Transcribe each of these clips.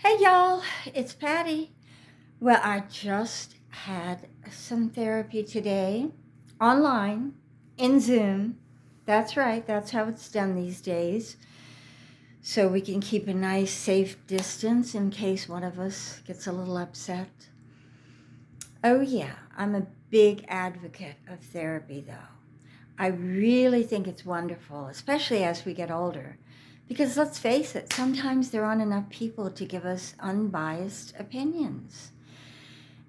Hey y'all, it's Patty. Well, I just had some therapy today online in Zoom. That's right, that's how it's done these days. So we can keep a nice safe distance in case one of us gets a little upset. Oh, yeah, I'm a big advocate of therapy though. I really think it's wonderful, especially as we get older. Because let's face it, sometimes there aren't enough people to give us unbiased opinions.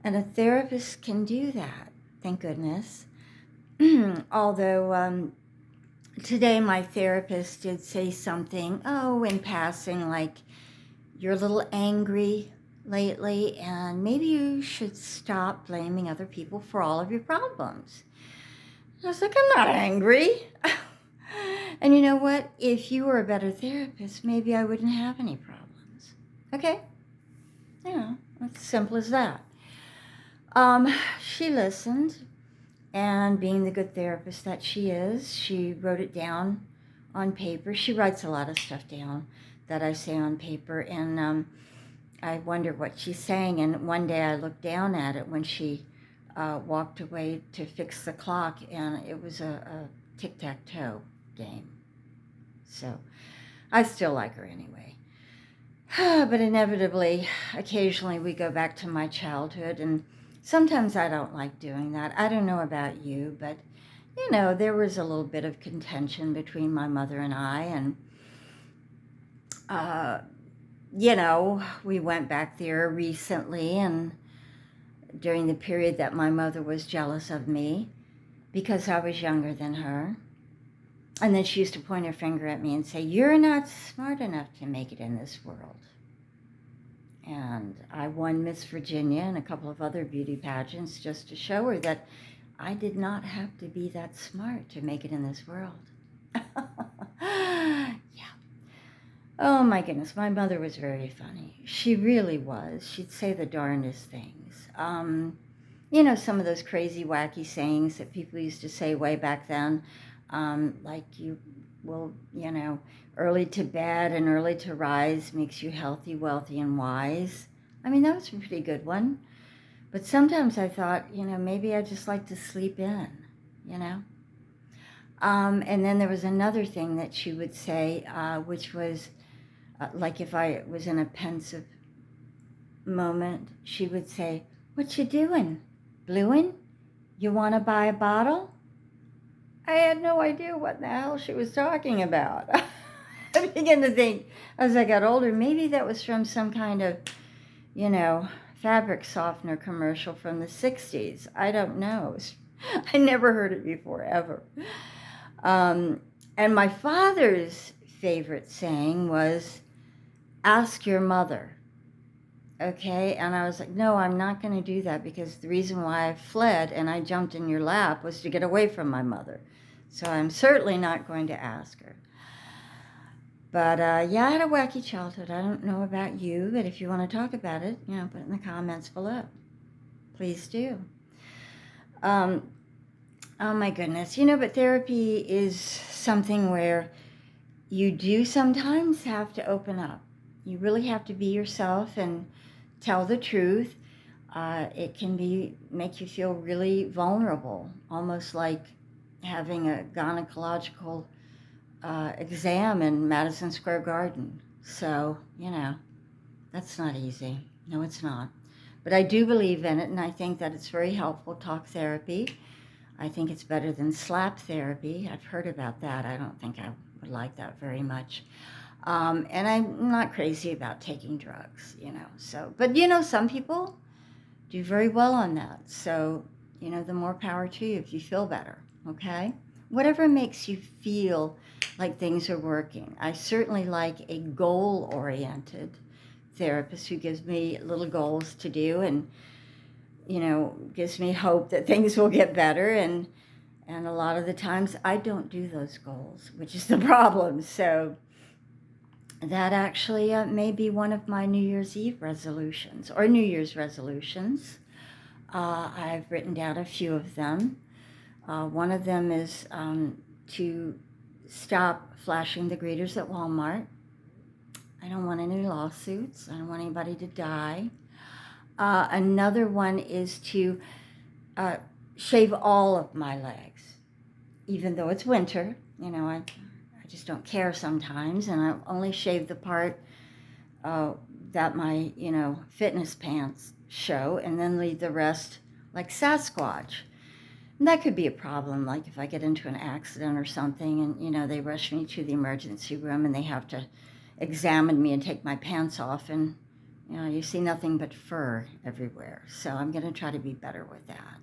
And a therapist can do that, thank goodness. Although today my therapist did say something, in passing, like, you're a little angry lately, and maybe you should stop blaming other people for all of your problems. I was like, I'm not angry. And you know what? If you were a better therapist, maybe I wouldn't have any problems. Okay? It's simple as that. She listened, and being the good therapist that she is, she wrote it down on paper. She writes a lot of stuff down that I say on paper, and I wonder what she's saying. And one day I looked down at it when she walked away to fix the clock, and it was a tic-tac-toe game. So I still like her anyway. But inevitably, occasionally we go back to my childhood, and sometimes I don't like doing that. I don't know about you, but there was a little bit of contention between my mother and I, and uh, we went back there recently, and during the period that my mother was jealous of me because I was younger than her. And then she used to point her finger at me and say, "You're not smart enough to make it in this world." And I won Miss Virginia and a couple of other beauty pageants just to show her that I did not have to be that smart to make it in this world. Yeah. Oh my goodness, my mother was very funny. She really was. She'd say the darndest things. Some of those crazy, wacky sayings that people used to say way back then, like you will, early to bed and early to rise makes you healthy, wealthy, and wise. I mean, that was a pretty good one. But sometimes I thought, maybe I just like to sleep in, you know. And then there was another thing that she would say, which was like if I was in a pensive moment, she would say, "What you doing? Blueing? You want to buy a bottle?" I had no idea what the hell she was talking about. I began to think, as I got older, maybe that was from some kind of, fabric softener commercial from the 60s. I don't know. I never heard it before, ever. And my father's favorite saying was, "Ask your mother." Okay, and I was like, no, I'm not going to do that, because the reason why I fled and I jumped in your lap was to get away from my mother. So I'm certainly not going to ask her. But yeah, I had a wacky childhood. I don't know about you, but if you want to talk about it, put it in the comments below. Please do. Oh my goodness. But therapy is something where you do sometimes have to open up. You really have to be yourself and tell the truth. It can make you feel really vulnerable, almost like having a gynecological exam in Madison Square Garden. So, that's not easy. No, it's not. But I do believe in it, and I think that it's very helpful, talk therapy. I think it's better than slap therapy. I've heard about that. I don't think I would like that very much. And I'm not crazy about taking drugs, So, but some people do very well on that. So, the more power to you if you feel better, okay? Whatever makes you feel like things are working. I certainly like a goal-oriented therapist who gives me little goals to do and, gives me hope that things will get better. And a lot of the times I don't do those goals, which is the problem. So that actually may be one of my New Year's Eve resolutions or New Year's resolutions. I've written down a few of them. One of them is to stop flashing the greeters at Walmart. I don't want any lawsuits. I don't want anybody to die. Another one is to shave all of my legs, even though it's winter. I just don't care sometimes, and I only shave the part that my, fitness pants show, and then leave the rest like Sasquatch. And that could be a problem, like if I get into an accident or something and, they rush me to the emergency room and they have to examine me and take my pants off, and, you see nothing but fur everywhere. So I'm going to try to be better with that.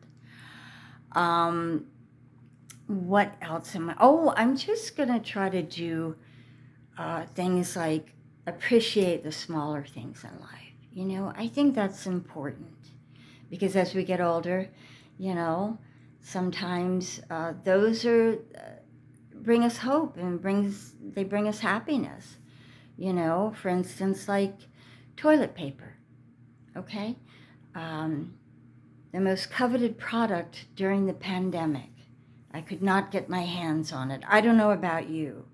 What else am I? Oh, I'm just going to try to do things like appreciate the smaller things in life. I think that's important because as we get older, sometimes those bring us hope and they bring us happiness. For instance, like toilet paper. Okay, the most coveted product during the pandemic. I could not get my hands on it. I don't know about you,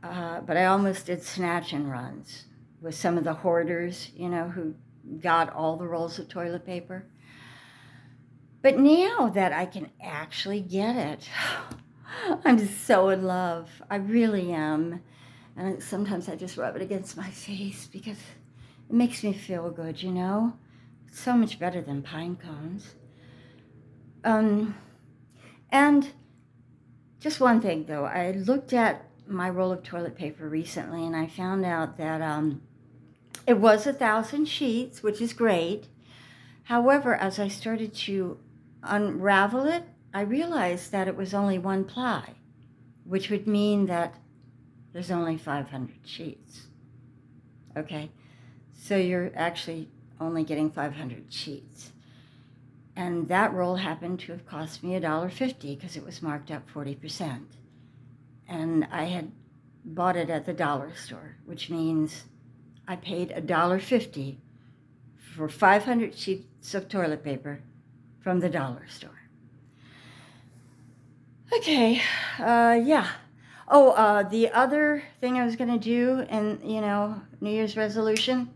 but I almost did snatch and runs with some of the hoarders, who got all the rolls of toilet paper. But now that I can actually get it, I'm so in love. I really am. And sometimes I just rub it against my face because it makes me feel good, It's so much better than pine cones. And just one thing, though. I looked at my roll of toilet paper recently, and I found out that it was 1,000 sheets, which is great. However, as I started to unravel it, I realized that it was only one ply, which would mean that there's only 500 sheets. Okay? So you're actually only getting 500 sheets. And that roll happened to have cost me $1.50 because it was marked up 40%. And I had bought it at the dollar store, which means I paid $1.50 for 500 sheets of toilet paper from the dollar store. Okay, yeah. Oh, the other thing I was going to do in, New Year's resolution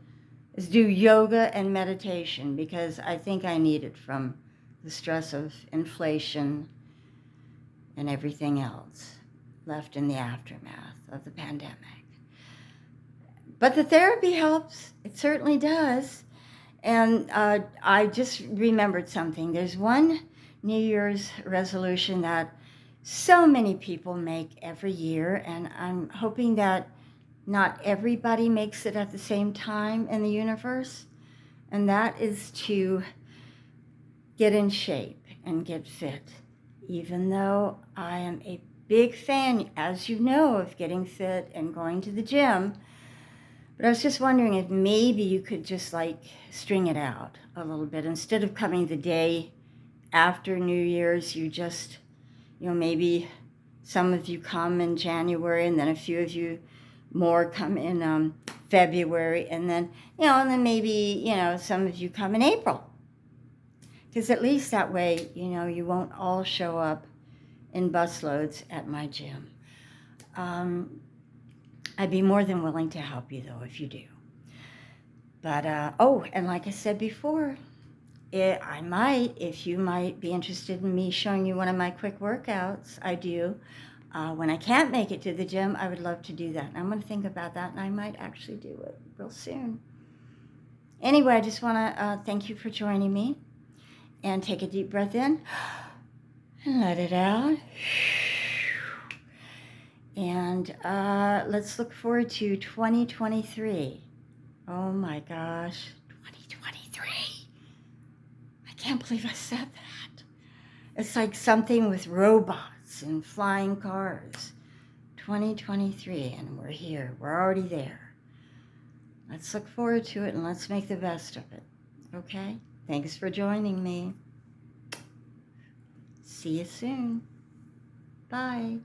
is do yoga and meditation because I think I need it from the stress of inflation and everything else left in the aftermath of the pandemic. But the therapy helps. It certainly does. And I just remembered something. There's one New Year's resolution that so many people make every year, and I'm hoping that not everybody makes it at the same time in the universe, and that is to get in shape and get fit. Even though I am a big fan, as you know, of getting fit and going to the gym, but I was just wondering if maybe you could just string it out a little bit. Instead of coming the day after New Year's, you just, maybe some of you come in January and then a few of you more come in February, and then, maybe, some of you come in April. Because at least that way, you won't all show up in busloads at my gym. I'd be more than willing to help you, though, if you do. But, and like I said before, I might, if you might be interested in me showing you one of my quick workouts, I do. When I can't make it to the gym, I would love to do that. And I'm going to think about that, and I might actually do it real soon. Anyway, I just want to thank you for joining me. And take a deep breath in and let it out. And let's look forward to 2023. Oh my gosh, 2023. I can't believe I said that. It's like something with robots and flying cars. 2023, and we're here. We're already there. Let's look forward to it and let's make the best of it. Okay? Thanks for joining me. See you soon. Bye.